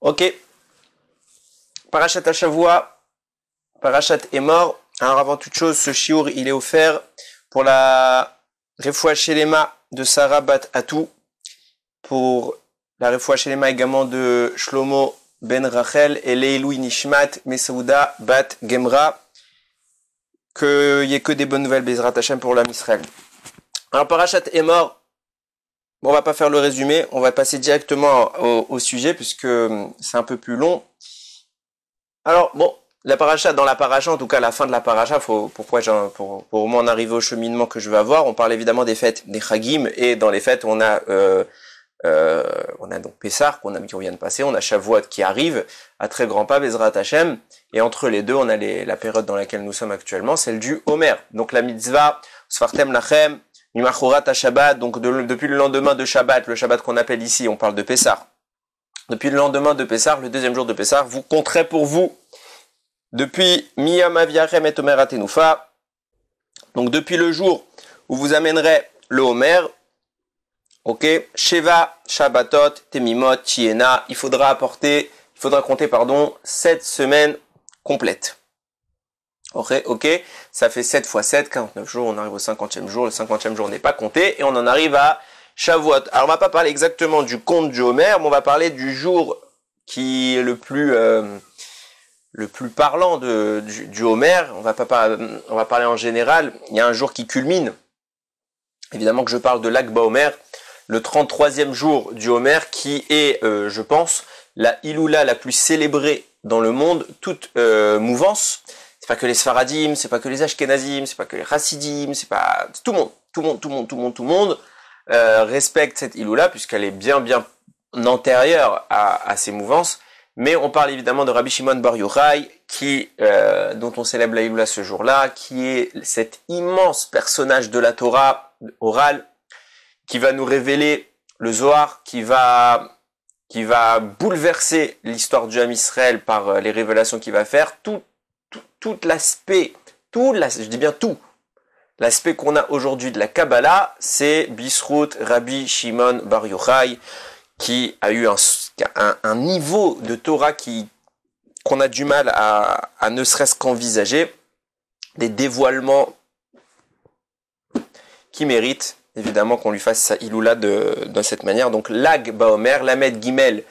Ok. Parashat Hashavua, Parashat Emor. Alors avant toute chose, ce shiur il est offert pour la Refoua Shelema de Sarah Bat Atou, pour la Refoua Shelema également de Shlomo Ben Rachel et Leilou Nishmat Mesouda Bat Gemra. Qu'il n'y ait que des bonnes nouvelles Bezrat Hashem pour l'âme Israël. Alors Parashat Emor, bon, on va pas faire le résumé, on va passer directement au sujet puisque c'est un peu plus long. Alors bon, la paracha, dans la paracha, en tout cas la fin de la paracha, pour au moins en arriver au cheminement que je vais avoir, on parle évidemment des fêtes, des Chagim, et dans les fêtes on a donc Pessah qu'on vient de passer, on a Shavuot qui arrive à très grands pas, Bezrat Hashem, et entre les deux on a la période dans laquelle nous sommes actuellement, celle du Homer. Donc la mitzvah, Sfartem Lachem, Nimachorat à Shabbat, donc depuis le lendemain de Shabbat, le Shabbat qu'on appelle ici, on parle de Pessah. Depuis le lendemain de Pessah, le deuxième jour de Pessah, vous compterez pour vous, depuis Miyam Aviachem et Omer Atenoufa, donc depuis le jour où vous amènerez le Homer, ok, Sheva, Shabbatot, Temimot, Tiena, il faudra compter, 7 semaines complètes. Ok, ça fait 7 fois 7, 49 jours, on arrive au 50e jour, le 50e jour n'est pas compté, et on en arrive à Shavuot. Alors on va pas parler exactement du compte du Homer, mais on va parler du jour qui est le plus parlant du Homer. On va parler en général, il y a un jour qui culmine, évidemment que je parle de Lag BaOmer, le 33e jour du Homer, qui est, je pense, la Iloula la plus célébrée dans le monde, toute mouvance. C'est pas que les Sfaradim, c'est pas que les Ashkenazim, c'est pas que les Chassidim, c'est pas tout le monde respecte cette Iloula puisqu'elle est bien antérieure à ces mouvances. Mais on parle évidemment de Rabbi Shimon Bar Yochai, dont on célèbre la Iloula ce jour-là, qui est cet immense personnage de la Torah orale, qui va nous révéler le Zohar, qui va bouleverser l'histoire du Ham Israël par les révélations qu'il va faire, l'aspect qu'on a aujourd'hui de la Kabbalah, c'est Bisrout Rabbi Shimon Bar Yochai, qui a eu un niveau de Torah qu'on a du mal à ne serait-ce qu'envisager, des dévoilements qui méritent évidemment qu'on lui fasse sa Iloula de cette manière. Donc Lag BaOmer, Lamed Gimel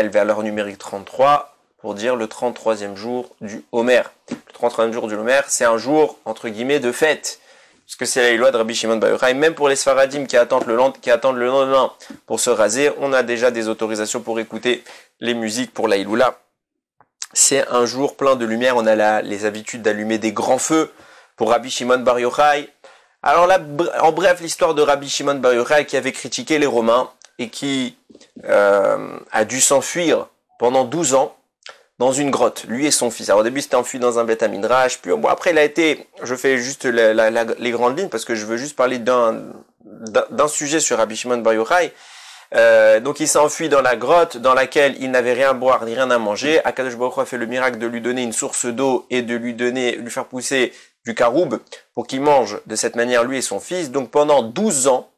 vers l'heure numérique 33, pour dire le 33e jour du Homer. Le 33e jour du Homer, c'est un jour, entre guillemets, de fête. Parce que c'est la Iloula de Rabbi Shimon Bar Yochai. Même pour les Sfaradim qui attendent le lendemain pour se raser, on a déjà des autorisations pour écouter les musiques pour la Iloula. C'est un jour plein de lumière. On a les habitudes d'allumer des grands feux pour Rabbi Shimon Bar Yochai. Alors là, en bref, l'histoire de Rabbi Shimon Bar Yochai qui avait critiqué les Romains et qui a dû s'enfuir pendant 12 ans dans une grotte, lui et son fils. Alors au début c'était enfui dans un Beth Midrash, puis bon après il a été, je fais juste les grandes lignes parce que je veux juste parler d'un sujet sur Rabbi Shimon Bar Yochai. Donc il s'est enfui dans la grotte dans laquelle il n'avait rien à boire ni rien à manger. Akadosh Baruch Hu a fait le miracle de lui donner une source d'eau et de lui faire pousser du caroub pour qu'il mange de cette manière lui et son fils. Donc pendant 12 ans,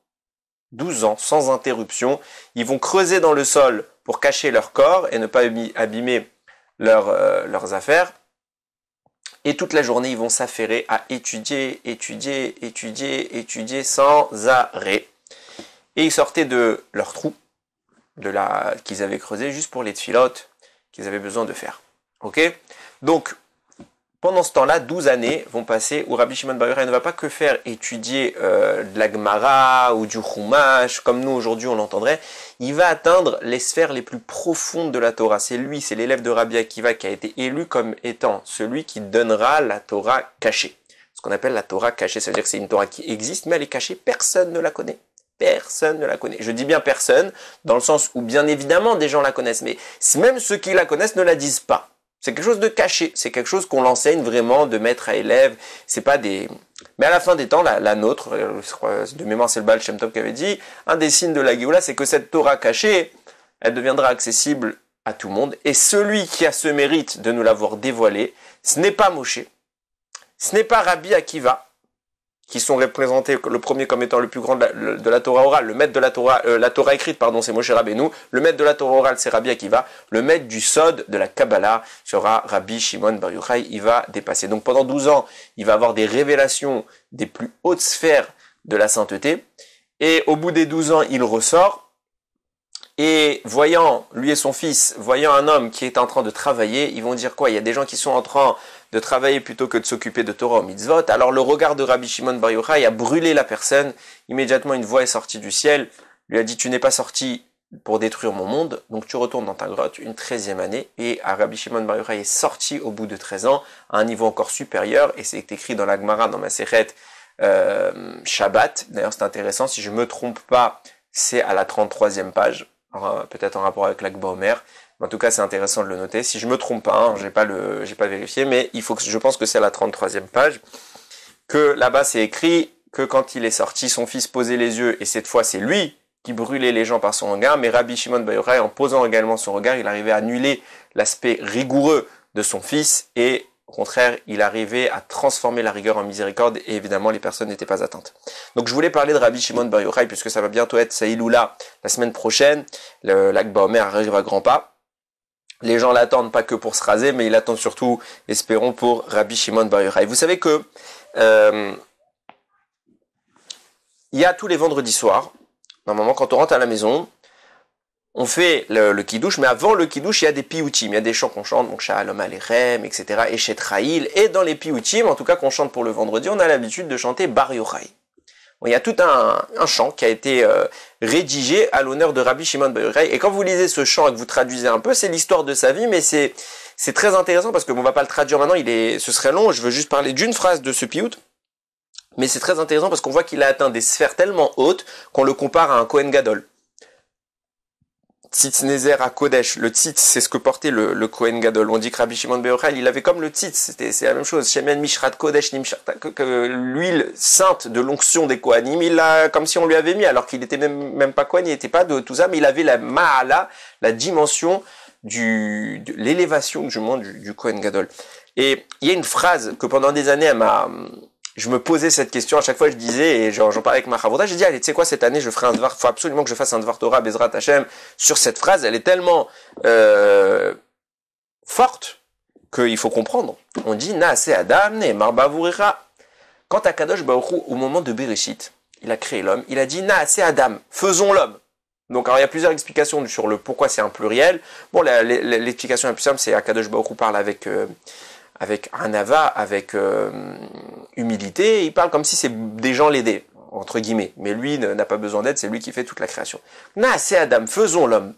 sans interruption, ils vont creuser dans le sol pour cacher leur corps et ne pas abîmer leurs affaires, et toute la journée ils vont s'affairer à étudier sans arrêt, et ils sortaient de leur trou qu'ils avaient creusé juste pour les tfilotes qu'ils avaient besoin de faire. Ok, donc pendant ce temps-là, 12 années vont passer où Rabbi Shimon Bar Yochai ne va pas que faire étudier de la Gemara ou du Chumash, comme nous aujourd'hui on l'entendrait, il va atteindre les sphères les plus profondes de la Torah. C'est l'élève de Rabbi Akiva qui a été élu comme étant celui qui donnera la Torah cachée. Ce qu'on appelle la Torah cachée, ça veut dire que c'est une Torah qui existe, mais elle est cachée, personne ne la connaît. Personne ne la connaît. Je dis bien personne, dans le sens où bien évidemment des gens la connaissent, mais même ceux qui la connaissent ne la disent pas. C'est quelque chose de caché, c'est quelque chose qu'on l'enseigne vraiment de maître à élève, c'est pas des... Mais à la fin des temps, la nôtre, je crois, de mémoire c'est le Baal Shem Tov qui avait dit, un des signes de la Géoula, c'est que cette Torah cachée, elle deviendra accessible à tout le monde, et celui qui a ce mérite de nous l'avoir dévoilé, ce n'est pas Moshe, ce n'est pas Rabbi Akiva, qui sont représentés le premier comme étant le plus grand de la Torah orale, le maître de la Torah écrite, pardon, c'est Moshe Rabbeinu, le maître de la Torah orale, c'est Rabbi Akiva, le maître du Sod de la Kabbalah sera Rabbi Shimon Bar Yochai, il va dépasser. Donc pendant 12 ans, il va avoir des révélations des plus hautes sphères de la sainteté, et au bout des 12 ans, il ressort, et voyant, lui et son fils, voyant un homme qui est en train de travailler, ils vont dire quoi? Il y a des gens qui sont en train de travailler plutôt que de s'occuper de Torah ou mitzvot. Alors le regard de Rabbi Shimon Bar Yochai a brûlé la personne. Immédiatement, une voix est sortie du ciel, lui a dit, tu n'es pas sorti pour détruire mon monde, donc tu retournes dans ta grotte, une 13e année, et Rabbi Shimon Bar Yochai est sorti au bout de 13 ans, à un niveau encore supérieur, et c'est écrit dans la Gemara, dans Masechet Shabbat. D'ailleurs, c'est intéressant, si je me trompe pas, c'est à la 33e page. Peut-être en rapport avec l'Akba Omer. En tout cas, c'est intéressant de le noter. Si je me trompe pas, hein, j'ai pas vérifié, mais je pense que c'est à la 33e page, que là-bas c'est écrit que quand il est sorti, son fils posait les yeux, et cette fois c'est lui qui brûlait les gens par son regard, mais Rabbi Shimon Bar Yochai, en posant également son regard, il arrivait à annuler l'aspect rigoureux de son fils, et au contraire, il arrivait à transformer la rigueur en miséricorde, et évidemment, les personnes n'étaient pas atteintes. Donc, je voulais parler de Rabbi Shimon Bar Yochai, puisque ça va bientôt être sa Iloula la semaine prochaine. L'Akba Omer arrive à grands pas. Les gens l'attendent pas que pour se raser, mais ils l'attendent surtout, espérons, pour Rabbi Shimon Bar Yochai. Vous savez que il y a tous les vendredis soirs, normalement, quand on rentre à la maison, on fait le kiddush, mais avant le kiddush, il y a des piyutim, il y a des chants qu'on chante, donc Shalom Aleichem, etc., et Shetraïl, et dans les piyutim, en tout cas qu'on chante pour le vendredi, on a l'habitude de chanter Bar Yochai. Bon, il y a tout un chant qui a été rédigé à l'honneur de Rabbi Shimon Bar Yochai, et quand vous lisez ce chant et que vous traduisez un peu, c'est l'histoire de sa vie, mais c'est très intéressant parce que on va pas le traduire maintenant, ce serait long, je veux juste parler d'une phrase de ce piyut, mais c'est très intéressant parce qu'on voit qu'il a atteint des sphères tellement hautes qu'on le compare à un Kohen Gadol. Tzitz Nezer à Kodesh, le tzitz, c'est ce que portait le Kohen Gadol. On dit que Rabbi Shimon Bar Yochai, il avait comme le tzitz, c'est la même chose. Shemen Mishrat Kodesh Nimshrat, que l'huile sainte de l'onction des Kohanim, il l'a comme si on lui avait mis, alors qu'il était même pas Kohen, il n'était pas de tout ça, mais il avait la Ma'ala, la dimension de l'élévation du Kohen Gadol. Et il y a une phrase que pendant des années, je me posais cette question, à chaque fois je disais, et j'en parlais avec ma Chavoda, j'ai dit, allez, tu sais quoi, cette année je ferai un devoir, faut absolument que je fasse un devoir Torah, Bezrat Hashem, sur cette phrase, elle est tellement forte, qu'il faut comprendre. On dit, Naase Adam, ne Marbavuricha. Quant à Kadosh Baruch Hu, au moment de Bereshit, il a créé l'homme, il a dit, Naase Adam, faisons l'homme. Donc, alors, il y a plusieurs explications sur le pourquoi c'est un pluriel. Bon, l'explication la plus simple, c'est Akadosh Baruch Hu parle avec anava, avec humilité, il parle comme si c'est des gens l'aidaient, entre guillemets. Mais lui n'a pas besoin d'aide, c'est lui qui fait toute la création. Naase Adam, faisons l'homme.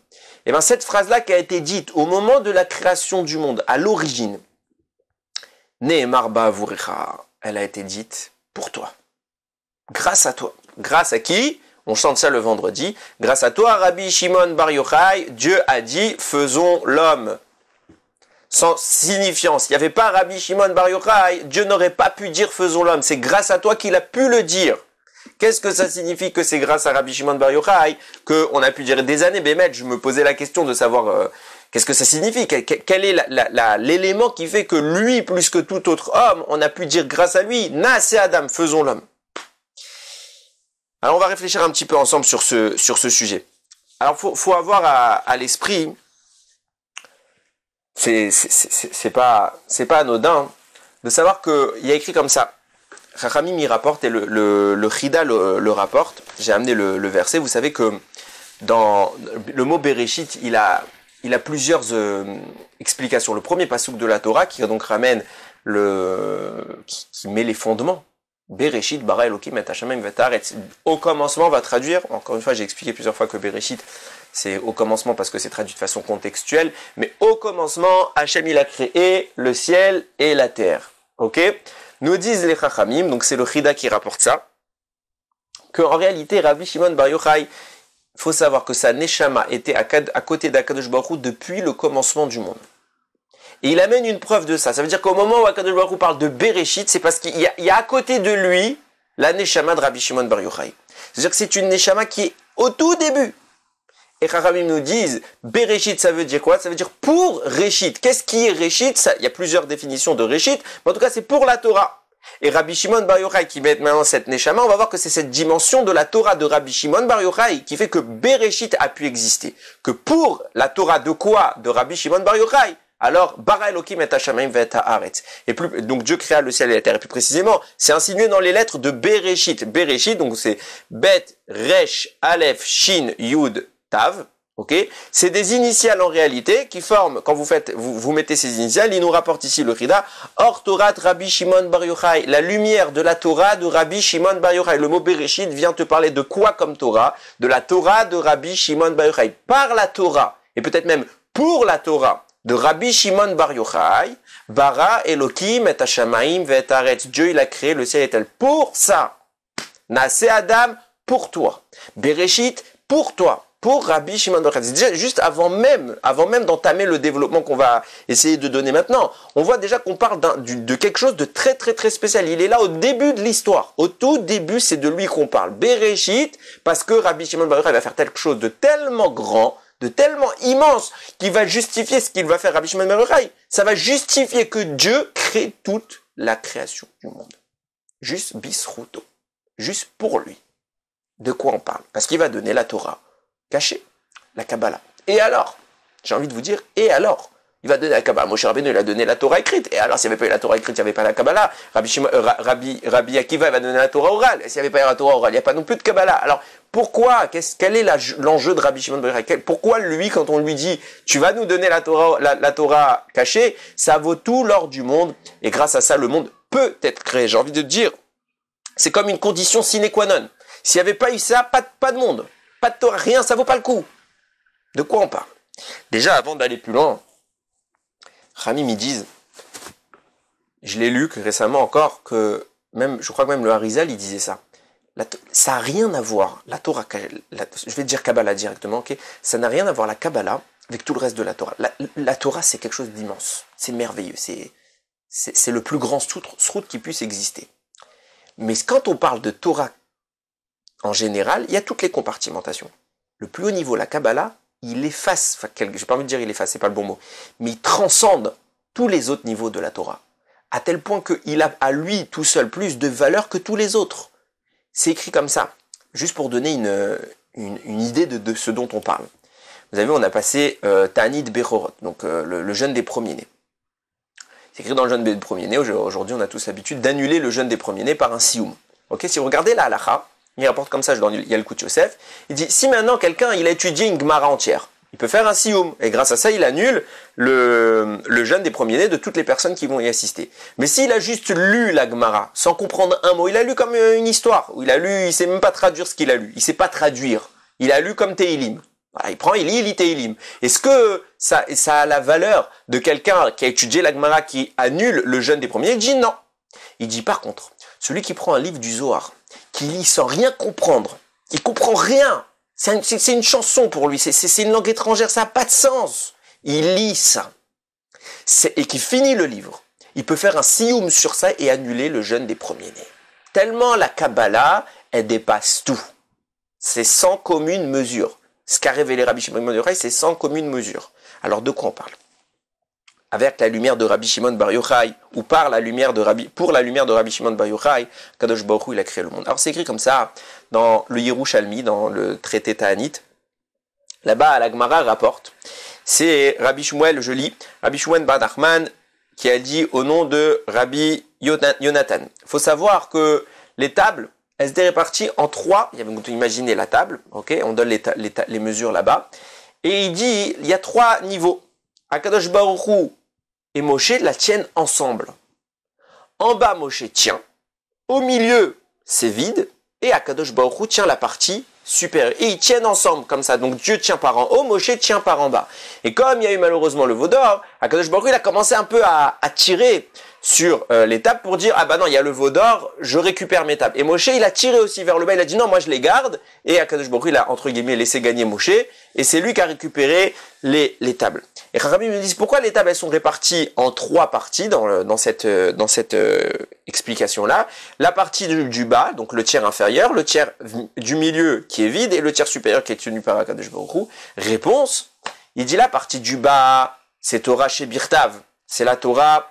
Et bien cette phrase-là qui a été dite au moment de la création du monde, à l'origine, Nehemar Ba'avuricha, elle a été dite pour toi. Grâce à toi. Grâce à qui? On chante ça le vendredi. Grâce à toi, Rabbi Shimon Bar Yochai, Dieu a dit, faisons l'homme. Sans signifiance. Il n'y avait pas Rabbi Shimon Bar Yochai, Dieu n'aurait pas pu dire faisons l'homme. C'est grâce à toi qu'il a pu le dire. Qu'est-ce que ça signifie que c'est grâce à Rabbi Shimon Bar Yochai qu'on a pu dire des années? Bémet, je me posais la question de savoir qu'est-ce que ça signifie, quel est l'élément qui fait que lui, plus que tout autre homme, on a pu dire grâce à lui, Naase Adam, faisons l'homme. Alors on va réfléchir un petit peu ensemble sur ce sujet. Alors faut avoir à l'esprit, c'est pas anodin de savoir que il y a écrit comme ça. Chachamim y rapporte et le Chida le rapporte. J'ai amené le verset. Vous savez que dans le mot Bereshit, il a plusieurs explications. Le premier pasuk de la Torah qui donc ramène qui met les fondements. Bereshit bara Elokim et Hashamayim v'haaretz. Au commencement va traduire. Encore une fois, j'ai expliqué plusieurs fois que Bereshit c'est au commencement parce que c'est traduit de façon contextuelle. Mais au commencement, Hachem il a créé le ciel et la terre. Ok? Nous disent les Chachamim, donc c'est le Chida qui rapporte ça, qu'en réalité, Rabbi Shimon Bar Yochai, il faut savoir que sa Neshama était à côté d'Akadosh Baruch Hu depuis le commencement du monde. Et il amène une preuve de ça. Ça veut dire qu'au moment où Akadosh Baruch Hu parle de Bereshit, c'est parce qu'il y a à côté de lui la Neshama de Rabbi Shimon Bar Yochai. C'est-à-dire que c'est une Neshama qui est au tout début. Et Chachamim nous disent, Bereshit, ça veut dire quoi? Ça veut dire pour Réchit. Qu'est-ce qui est Réchit? Il y a plusieurs définitions de Réchit, mais en tout cas, c'est pour la Torah. Et Rabbi Shimon Bar Yochai qui met maintenant cette Neshama, on va voir que c'est cette dimension de la Torah de Rabbi Shimon Bar Yochai qui fait que Bereshit a pu exister. Que pour la Torah de quoi? De Rabbi Shimon Bar Yochai. Alors, Bara Elokim et Hashamayim ve et Haaretz. Et plus, donc Dieu créa le ciel et la terre. Et plus précisément, c'est insinué dans les lettres de Bereshit. Bereshit, donc c'est Bet, Resh, Aleph, Shin, Yud, Tav. Ok? C'est des initiales en réalité qui forment, quand vous mettez ces initiales, il nous rapporte ici le Rida, Or Torah Rabbi Shimon Bar Yochai, la lumière de la Torah de Rabbi Shimon Bar Yochai. Le mot Bereshit vient te parler de quoi comme Torah? De la Torah de Rabbi Shimon Bar Yochai. Par la Torah, et peut-être même pour la Torah de Rabbi Shimon Bar Yochai, Bara Elokim et Hashamayim ve et Haaretz. Dieu il a créé le ciel et la terre. Pour ça, Naaseh Adam, pour toi. Bereshit, pour toi. Pour Rabbi Shimon Bar Yochai. Déjà, juste avant même d'entamer le développement qu'on va essayer de donner maintenant, on voit déjà qu'on parle de quelque chose de très très très spécial. Il est là au début de l'histoire. Au tout début, c'est de lui qu'on parle. Bereshit, parce que Rabbi Shimon Bar Yochai va faire quelque chose de tellement grand, de tellement immense, qui va justifier ce qu'il va faire Rabbi Shimon Bar Yochai. Ça va justifier que Dieu crée toute la création du monde. Juste bisruto. Juste pour lui. De quoi on parle? Parce qu'il va donner la Torah cachée, la Kabbalah. Et alors? J'ai envie de vous dire, et alors? Il va donner la Kabbalah. Moshe Rabbeinu, il a donné la Torah écrite. Et alors, s'il n'y avait pas eu la Torah écrite, il n'y avait pas la Kabbalah. Rabbi Akiva, il va donner la Torah orale. Et s'il n'y avait pas eu la Torah orale, il n'y a pas non plus de Kabbalah. Alors, pourquoi? Quel est l'enjeu de Rabbi Shimon Bar Yochai? Pourquoi lui, quand on lui dit, tu vas nous donner la Torah cachée, ça vaut tout l'or du monde. Et grâce à ça, le monde peut être créé. J'ai envie de te dire, c'est comme une condition sine qua non. S'il n'y avait pas eu ça, pas de monde. Pas de Torah, rien, ça vaut pas le coup. De quoi on parle? Déjà, avant d'aller plus loin, Ramim, ils disent, je l'ai lu récemment encore, je crois que même le Harizal, il disait ça. Ça n'a rien à voir, la Torah, je vais dire Kabbalah directement, ok? Ça n'a rien à voir la Kabbalah avec tout le reste de la Torah. La Torah, c'est quelque chose d'immense. C'est merveilleux. C'est le plus grand srout qui puisse exister. Mais quand on parle de Torah en général, il y a toutes les compartimentations. Le plus haut niveau, la Kabbalah, il efface, je n'ai pas envie de dire il efface, c'est pas le bon mot, mais il transcende tous les autres niveaux de la Torah, à tel point qu'il a à lui tout seul plus de valeur que tous les autres. C'est écrit comme ça, juste pour donner une idée de ce dont on parle. Vous avez vu, on a passé Ta'anit Bechorot, donc le jeûne des premiers-nés. C'est écrit dans le jeûne des premiers-nés, aujourd'hui on a tous l'habitude d'annuler le jeûne des premiers-nés par un sioum. Ok, si vous regardez la halakha, il rapporte comme ça, il y a le Yalkut Yosef, il dit, si maintenant quelqu'un, il a étudié une Gemara entière, il peut faire un sioum, et grâce à ça, il annule le jeûne des premiers-nés de toutes les personnes qui vont y assister. Mais s'il a juste lu la Gemara, sans comprendre un mot, il a lu comme une histoire, où il sait même pas traduire ce qu'il a lu, il sait pas traduire, il a lu comme Tehilim. Voilà, il lit Tehilim. Est-ce que ça a la valeur de quelqu'un qui a étudié la Gemara, qui annule le jeûne des premiers-nés? Il dit non. Il dit par contre, celui qui prend un livre du Zohar, qui lit sans rien comprendre, il comprend rien, c'est une chanson pour lui, c'est une langue étrangère, ça n'a pas de sens. Il lit ça, et qui finit le livre, il peut faire un sioum sur ça et annuler le jeûne des premiers-nés. Tellement la Kabbalah, elle dépasse tout. C'est sans commune mesure. Ce qu'a révélé Rabbi Shimon Bar Yochai, c'est sans commune mesure. Alors de quoi on parle? Avec la lumière de Rabbi Shimon Bar Yochai, ou pour la lumière de Rabbi Shimon Bar Yochai, Kadosh Baruch Hu, il a créé le monde. Alors c'est écrit comme ça, dans le Yerushalmi, dans le traité Ta'anit, là-bas, la Gemara rapporte, c'est Rabbi Shmuel, je lis, Rabbi Shmuel Bar Nachman, qui a dit au nom de Rabbi Yonatan. Il faut savoir que les tables, elles étaient réparties en trois, vous imaginez la table, ok, on donne les mesures là-bas, et il dit, il y a trois niveaux. Akadosh Baruch Hu et Moshe la tiennent ensemble. En bas, Moshe tient. Au milieu, c'est vide. Et Akadosh Baruch Hu tient la partie supérieure. Et ils tiennent ensemble, comme ça. Donc Dieu tient par en haut, Moshe tient par en bas. Et comme il y a eu malheureusement le veau d'or, Akadosh Baruch Hu, il a commencé un peu à tirer sur les tables pour dire, ah bah non, il y a le veau d'or, je récupère mes tables. Et Moshe, il a tiré aussi vers le bas, il a dit non, moi je les garde. Et Akadosh Baruch Hu, il a, entre guillemets, laissé gagner Moshe. Et c'est lui qui a récupéré les tables. Et Rabbi me dit, pourquoi les tables, elles sont réparties en trois parties dans cette explication-là. La partie du bas, donc le tiers inférieur, le tiers du milieu qui est vide, et le tiers supérieur qui est tenu par Akadosh Baruch Hu. Réponse, il dit la partie du bas, c'est Torah chez Birtav. C'est la Torah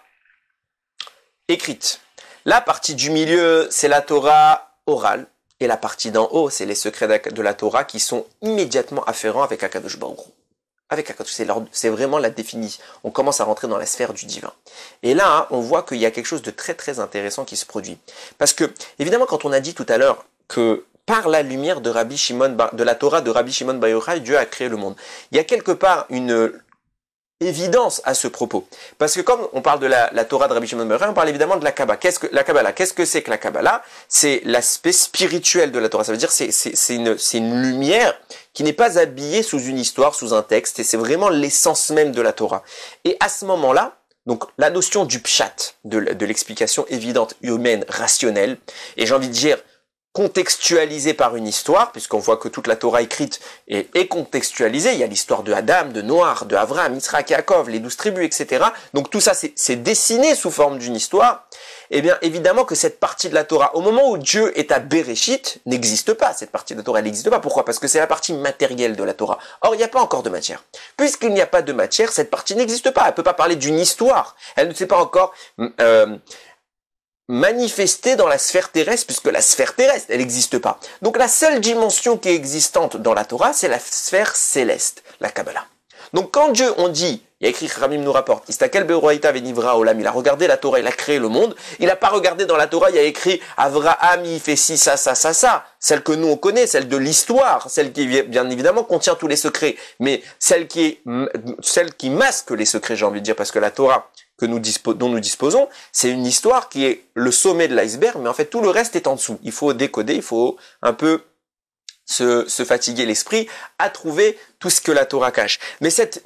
écrite. La partie du milieu, c'est la Torah orale. Et la partie d'en haut, c'est les secrets de la Torah qui sont immédiatement afférents avec Akadosh Baruch Hu. Avec Akadosh, c'est vraiment la définition. On commence à rentrer dans la sphère du divin. Et là, on voit qu'il y a quelque chose de très très intéressant qui se produit. Parce que, évidemment, quand on a dit tout à l'heure que par la lumière de de la Torah de Rabbi Shimon Bar Yochai, Dieu a créé le monde. Il y a quelque part une évidence à ce propos. Parce que comme on parle de la Torah de Rabbi Shimon Bar Yochai, on parle évidemment de la Kabbalah. Qu'est-ce que c'est que la Kabbalah? C'est l'aspect spirituel de la Torah. Ça veut dire c'est une lumière qui n'est pas habillée sous une histoire, sous un texte, et c'est vraiment l'essence même de la Torah. Et à ce moment-là, donc la notion du pshat, de l'explication évidente, humaine, rationnelle, et j'ai envie de dire contextualisée par une histoire, puisqu'on voit que toute la Torah écrite est contextualisée. Il y a l'histoire de Adam, de Noach, de Avraham, Yitzhak, Yaakov, les 12 tribus, etc. Donc tout ça, c'est dessiné sous forme d'une histoire. Eh bien, évidemment que cette partie de la Torah, au moment où Dieu est à Bereshit, n'existe pas. Cette partie de la Torah, elle n'existe pas. Pourquoi? Parce que c'est la partie matérielle de la Torah. Or, il n'y a pas encore de matière. Puisqu'il n'y a pas de matière, cette partie n'existe pas. Elle ne peut pas parler d'une histoire. Elle ne s'est pas encore manifestée dans la sphère terrestre, puisque la sphère terrestre, elle n'existe pas. Donc la seule dimension qui est existante dans la Torah, c'est la sphère céleste, la Kabbalah. Donc quand Dieu, on dit, il y a écrit, Ramim nous rapporte, Istakel Beroaita Venivra Olam, il a regardé la Torah, il a créé le monde, il n'a pas regardé dans la Torah, il y a écrit, Avraham, il fait ci, ça, celle que nous on connaît, celle de l'histoire, celle qui, bien évidemment, contient tous les secrets, mais celle qui masque les secrets, j'ai envie de dire, parce que la Torah, dont nous disposons, c'est une histoire qui est le sommet de l'iceberg, mais en fait tout le reste est en dessous. Il faut décoder, il faut un peu se fatiguer l'esprit à trouver tout ce que la Torah cache. Mais cette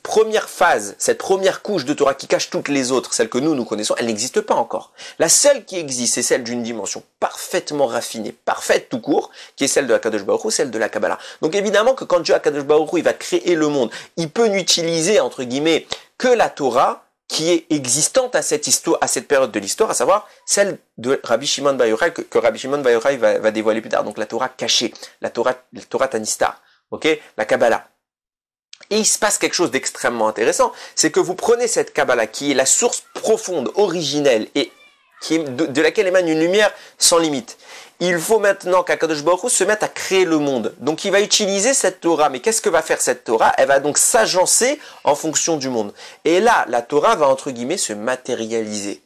première phase, cette première couche de Torah qui cache toutes les autres, celles que nous connaissons, elle n'existe pas encore. La seule qui existe, c'est celle d'une dimension parfaitement raffinée, parfaite tout court, qui est celle de Akadosh Baruch Hu, celle de la Kabbalah. Donc évidemment que quand Dieu Akadosh Baruch Hu, il va créer le monde, il peut n'utiliser, entre guillemets, que la Torah qui est existante à cette histoire, à cette période de l'histoire, à savoir celle de Rabbi Shimon Bar Yochai, que Rabbi Shimon Bar Yochai va dévoiler plus tard. Donc la Torah cachée, la Torah Tanistar, ok, la Kabbalah. Et il se passe quelque chose d'extrêmement intéressant, c'est que vous prenez cette Kabbalah qui est la source profonde, originelle et qui est de laquelle émane une lumière sans limite. Il faut maintenant qu'Akadosh Baruch Hu se mette à créer le monde. Donc il va utiliser cette Torah. Mais qu'est-ce que va faire cette Torah? Elle va donc s'agencer en fonction du monde. Et là, la Torah va entre guillemets se matérialiser.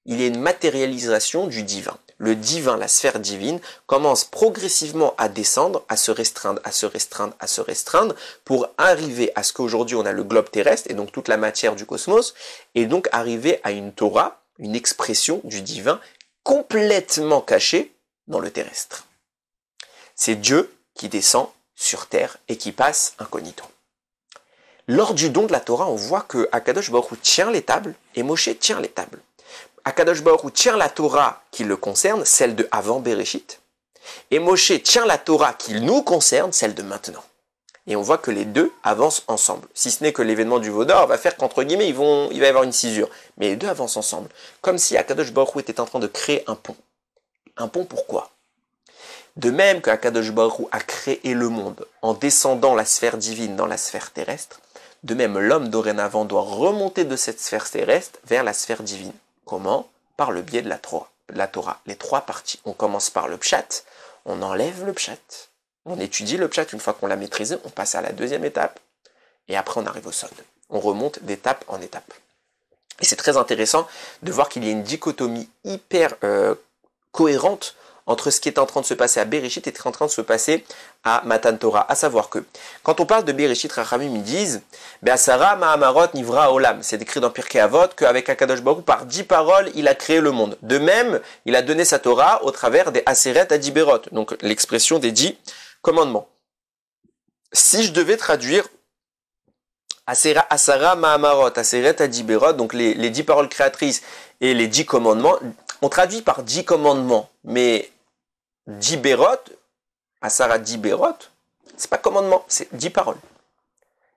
Il y a une matérialisation du divin. Le divin, la sphère divine, commence progressivement à descendre, à se restreindre, à se restreindre, à se restreindre, pour arriver à ce qu'aujourd'hui on a le globe terrestre, et donc toute la matière du cosmos, et donc arriver à une Torah, une expression du divin complètement cachée dans le terrestre. C'est Dieu qui descend sur terre et qui passe incognito. Lors du don de la Torah, on voit que Akadosh Baruch Hu tient les tables et Moshe tient les tables. Akadosh Baruch Hu tient la Torah qui le concerne, celle de avant Bereshit, et Moshe tient la Torah qui nous concerne, celle de maintenant. Et on voit que les deux avancent ensemble. Si ce n'est que l'événement du Vaudor va faire qu'entre guillemets, il va y avoir une cisure. Mais les deux avancent ensemble. Comme si Akadosh Baruch Hu était en train de créer un pont. Un pont pourquoi? De même qu'Akadosh Baruch Hu a créé le monde en descendant la sphère divine dans la sphère terrestre, de même l'homme dorénavant doit remonter de cette sphère terrestre vers la sphère divine. Comment? Par le biais de la Torah. Les trois parties. On commence par le pshat, on enlève le pshat, on étudie le pshat, une fois qu'on l'a maîtrisé, on passe à la deuxième étape, et après on arrive au sod. On remonte d'étape en étape. Et c'est très intéressant de voir qu'il y a une dichotomie hyper cohérente entre ce qui est en train de se passer à Bereshit et ce qui est en train de se passer à Matan Torah. À savoir que, quand on parle de Bereshit, Rachamim, ils disent, Be'asara ma'amarot nivra olam. C'est écrit dans Pirkei Avot qu'avec Akadosh Baruch Hu, par 10 paroles, il a créé le monde. De même, il a donné sa Torah au travers des Aseret Adiberot. Donc, l'expression des 10 commandements. Si je devais traduire Asara ma'amarot, Aseret Adiberot, donc les 10 paroles créatrices et les 10 commandements, on traduit par 10 commandements, mais 10 berot, Asara 10 berot, c'est pas commandement, c'est 10 paroles.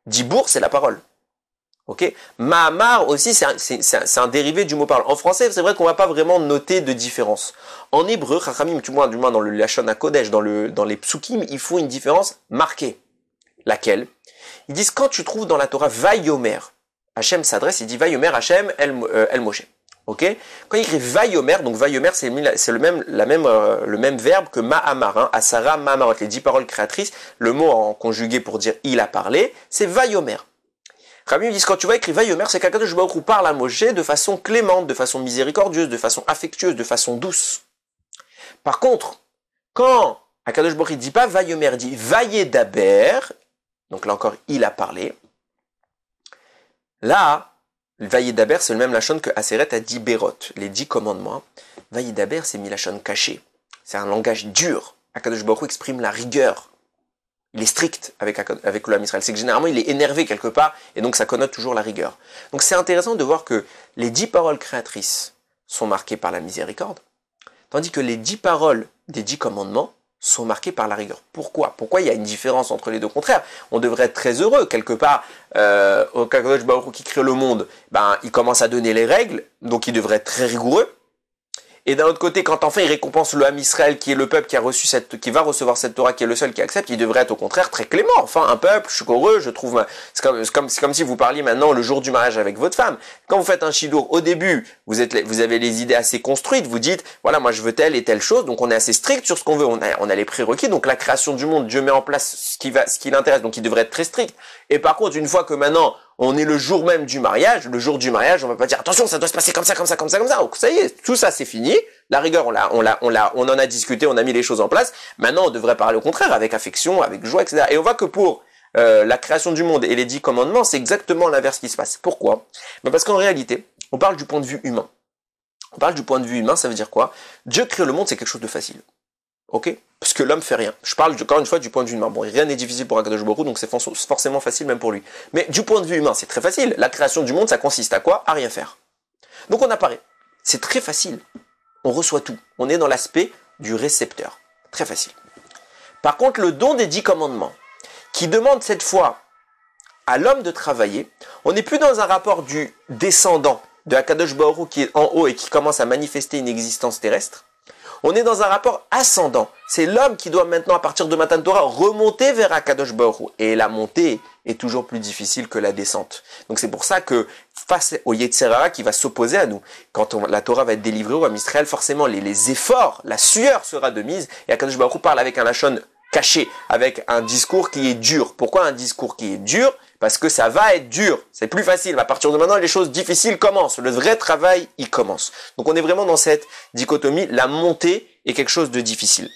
Dibour, c'est la parole. Ok? Mahamar aussi, c'est un dérivé du mot parole. En français, c'est vrai qu'on va pas vraiment noter de différence. En hébreu, Chachamim, du moins dans le Lashon HaKodesh, dans les psukim, il faut une différence marquée. Laquelle? Ils disent, quand tu trouves dans la Torah Vayomer, Hachem s'adresse, il dit Vayomer Hachem El Moshe. Ok? Quand il écrit Vayomer, donc Vayomer, c'est le même verbe que Ma'amar, hein, Asara Ma'amarot, les 10 paroles créatrices, le mot en conjugué pour dire il a parlé, c'est Vayomer. Rabbi me dit, quand tu vois écrit Vayomer, c'est qu'Akadosh Baruch Hu parle à Moshe de façon clémente, de façon miséricordieuse, de façon affectueuse, de façon douce. Par contre, quand Akadosh Baruch Hu ne dit pas Vayomer, il dit Vayedaber, donc là encore, il a parlé. Là, Vayedaber, c'est le même lachon que Aseret a dit Berot, les 10 commandements. Vayedaber, c'est milachon caché. C'est un langage dur. Akadosh Baruch Hu exprime la rigueur. Il est strict avec l'Olam Israël. C'est que généralement, il est énervé quelque part, et donc ça connote toujours la rigueur. Donc c'est intéressant de voir que les 10 paroles créatrices sont marquées par la miséricorde, tandis que les 10 paroles des 10 commandements sont marquées par la rigueur. Pourquoi? Pourquoi il y a une différence entre les deux contraires? On devrait être très heureux, quelque part, au Kadosh Baruch Hu qui crée le monde, il commence à donner les règles, donc il devrait être très rigoureux. Et d'un autre côté, quand enfin il récompense le Ham Israël, qui est le peuple qui va recevoir cette Torah, qui est le seul qui accepte, il devrait être au contraire très clément. Enfin, un peuple, je suis heureux, je trouve, c'est comme si vous parliez maintenant le jour du mariage avec votre femme. Quand vous faites un shidour, au début, vous avez les idées assez construites, vous dites, voilà, moi je veux telle et telle chose, donc on est assez strict sur ce qu'on veut, on a les prérequis, donc la création du monde, Dieu met en place ce qui l'intéresse, donc il devrait être très strict. Et par contre, une fois que maintenant, on est le jour même du mariage, on va pas dire, attention, ça doit se passer comme ça. Donc, ça y est, tout ça, c'est fini. La rigueur, on en a discuté, on a mis les choses en place. Maintenant, on devrait parler au contraire, avec affection, avec joie, etc. Et on voit que pour la création du monde et les 10 commandements, c'est exactement l'inverse qui se passe. Pourquoi? Parce qu'en réalité, on parle du point de vue humain. On parle du point de vue humain, ça veut dire quoi? Dieu crée le monde, c'est quelque chose de facile. Ok? Parce que l'homme fait rien. Je parle encore une fois du point de vue humain. Bon, rien n'est difficile pour Akadosh Baruch Hu, donc c'est forcément facile même pour lui. Mais du point de vue humain, c'est très facile. La création du monde, ça consiste à quoi? À rien faire. Donc on apparaît. C'est très facile. On reçoit tout. On est dans l'aspect du récepteur. Très facile. Par contre, le don des 10 commandements, qui demande cette fois à l'homme de travailler, on n'est plus dans un rapport du descendant de Akadosh Baruch Hu qui est en haut et qui commence à manifester une existence terrestre. On est dans un rapport ascendant. C'est l'homme qui doit maintenant, à partir de Matan Torah, remonter vers Akadosh Baruch Hu. Et la montée est toujours plus difficile que la descente. Donc c'est pour ça que, face au Yetzer Hara qui va s'opposer à nous, quand la Torah va être délivrée au Ham Israël, forcément les efforts, la sueur sera de mise, et Akadosh Baruch Hu parle avec un lachon caché, avec un discours qui est dur. Pourquoi un discours qui est dur? Parce que ça va être dur. C'est plus facile. À partir de maintenant, les choses difficiles commencent. Le vrai travail, il commence. Donc on est vraiment dans cette dichotomie. La montée est quelque chose de difficile.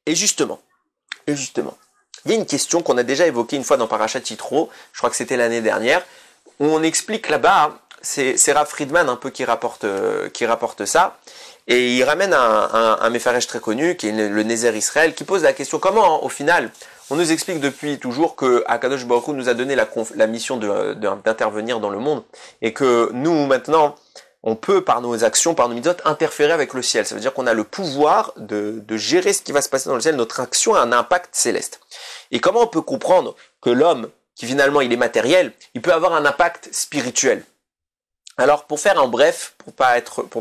Et justement, il y a une question qu'on a déjà évoquée une fois dans Parashat Yitro. Je crois que c'était l'année dernière, où on explique là-bas, c'est Rav Friedman un peu qui rapporte ça. Et il ramène un Mefarech très connu, qui est le Nézer Israël, qui pose la question comment, au final, on nous explique depuis toujours que Akadosh Baruch Hu nous a donné la mission d'intervenir dans le monde, et que nous, maintenant, on peut, par nos actions, par nos mitzvot, interférer avec le ciel. Ça veut dire qu'on a le pouvoir de gérer ce qui va se passer dans le ciel. Notre action a un impact céleste. Et comment on peut comprendre que l'homme, qui finalement il est matériel, il peut avoir un impact spirituel? Alors, pour faire en bref, pour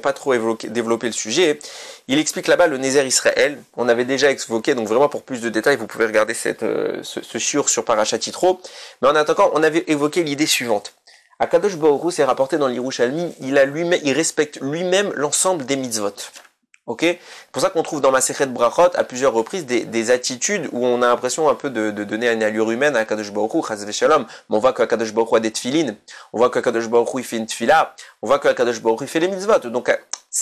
pas trop développer le sujet, il explique là-bas le Nézer Israël. On avait déjà évoqué, donc vraiment pour plus de détails, vous pouvez regarder ce shiur sur Parashat Yitro. Mais en attendant, on avait évoqué l'idée suivante. Akadosh Baruch Hu, c'est rapporté dans l'Yerushalmi, il respecte lui-même l'ensemble des mitzvot. Ok? C'est pour ça qu'on trouve dans Masechet Brachot à plusieurs reprises des attitudes où on a l'impression un peu de donner une allure humaine à Akadosh Baruch Hu, chas v'shalom. Mais on voit qu'Akadosh Baruch Hu a des tefilin, on voit qu'Akadosh Baruch Hu il fait une tefila, on voit qu'Akadosh Baruch Hu il fait les mitzvot. Donc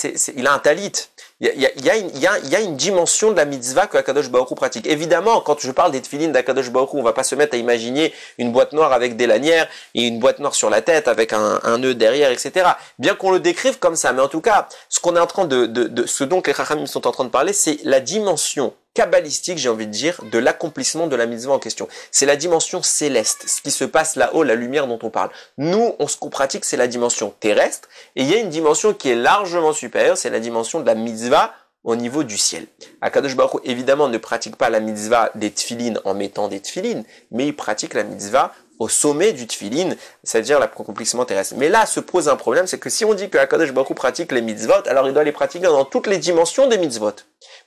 il a un talit. Il y a une dimension de la mitzvah que Akadosh Baruch Hu pratique. Évidemment, quand je parle des tefilin d'Akadosh Baruch Hu, on va pas se mettre à imaginer une boîte noire avec des lanières et une boîte noire sur la tête avec un nœud derrière, etc. Bien qu'on le décrive comme ça, mais en tout cas, ce qu'on est en train ce dont les Chachamim sont en train de parler, c'est la dimension kabbalistique, j'ai envie de dire, de l'accomplissement de la mitzvah en question. C'est la dimension céleste, ce qui se passe là-haut, la lumière dont on parle. Nous, ce qu'on pratique, c'est la dimension terrestre, et il y a une dimension qui est largement supérieure, c'est la dimension de la mitzvah au niveau du ciel. Akadosh Baruch Hu, évidemment, ne pratique pas la mitzvah des tefilin en mettant des tefilin, mais il pratique la mitzvah au sommet du tefilin, c'est-à-dire l'accomplissement terrestre. Mais là, se pose un problème, c'est que si on dit que Akadosh Baruch Hu pratique les mitzvot, alors il doit les pratiquer dans toutes les dimensions des mitzvot,